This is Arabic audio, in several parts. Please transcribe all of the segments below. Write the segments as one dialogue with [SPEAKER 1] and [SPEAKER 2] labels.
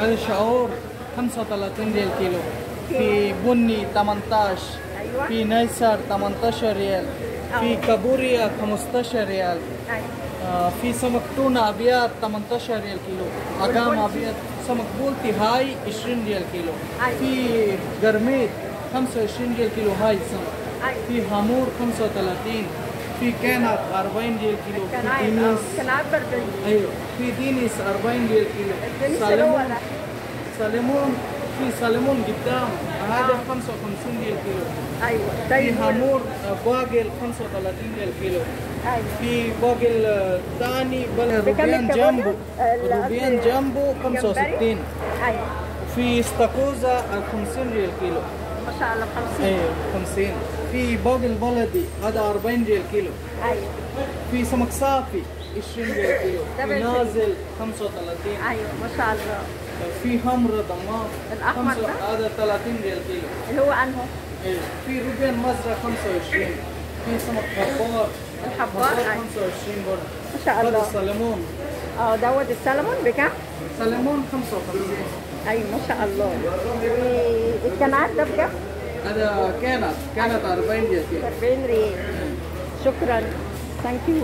[SPEAKER 1] هذا شعور 35 ريال كيلو. في بني 18.
[SPEAKER 2] ايوه.
[SPEAKER 1] في نيسر 18 ريال. في كابوريا 15 ريال.
[SPEAKER 2] ايوه.
[SPEAKER 1] في سمك تونة أبيض 18 ريال كيلو. أقام أبيض سمك بولتي هاي 20 ريال كيلو.
[SPEAKER 2] أيوة.
[SPEAKER 1] في قرميد 25 ريال كيلو هاي سمك.
[SPEAKER 2] أيوة.
[SPEAKER 1] في هامور 35. في كنات 40 ريال كيلو. في
[SPEAKER 2] كنات
[SPEAKER 1] دينيس
[SPEAKER 2] كنات برضه.
[SPEAKER 1] ايوه في دينيس 40 ريال كيلو.
[SPEAKER 2] سلمون.
[SPEAKER 1] سلمون في سلمون قدام هذا 55 ريال كيلو.
[SPEAKER 2] ايوه.
[SPEAKER 1] في
[SPEAKER 2] طيب
[SPEAKER 1] هامور باقل 35 ريال كيلو.
[SPEAKER 2] ايوه.
[SPEAKER 1] في باقل ثاني روبيان جامبو. روبيان جامبو 65.
[SPEAKER 2] ايوه.
[SPEAKER 1] في استاكوزا 50 ريال كيلو.
[SPEAKER 2] ما شاء الله 50.
[SPEAKER 1] ايوه 50. في باقل بلدي هذا 40 ريال كيلو.
[SPEAKER 2] ايوه.
[SPEAKER 1] في سمك صافي 20 ريال كيلو. في نازل 35.
[SPEAKER 2] ايوه ما شاء الله.
[SPEAKER 1] في همر ضمام
[SPEAKER 2] الأحمر ده؟
[SPEAKER 1] هذا 30 ريال كيلو.
[SPEAKER 2] اللي هو انه
[SPEAKER 1] ايوه. في روبيان مزرعة 25. في سمك حبار.
[SPEAKER 2] الحبار
[SPEAKER 1] 25 برضه.
[SPEAKER 2] ما شاء الله.
[SPEAKER 1] هذا السلمون.
[SPEAKER 2] دوت السلمون بكام؟
[SPEAKER 1] سلمون 55.
[SPEAKER 2] ايوه ما شاء الله. الكنات ده بكام؟
[SPEAKER 1] هذا كانت 40 ريال كيلو.
[SPEAKER 2] 40 ريال. شكرا. ثانك يو.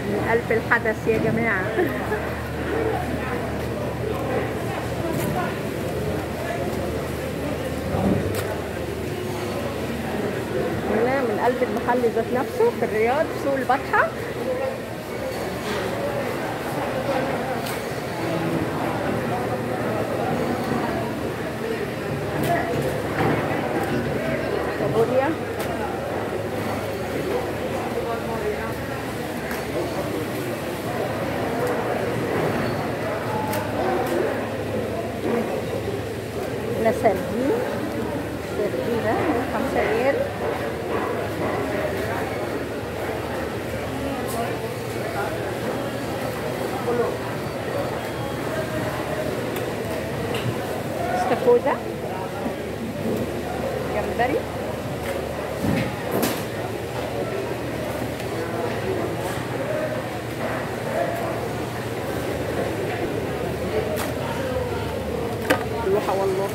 [SPEAKER 2] من ألف الحدث يا جماعة. هنا من قلب المحل ذات نفسه في الرياض في سوق البطحة. كابوريا. هنا سردين. السردين ده 5 ريال. استاكوزا. جمبري. لوحة والله.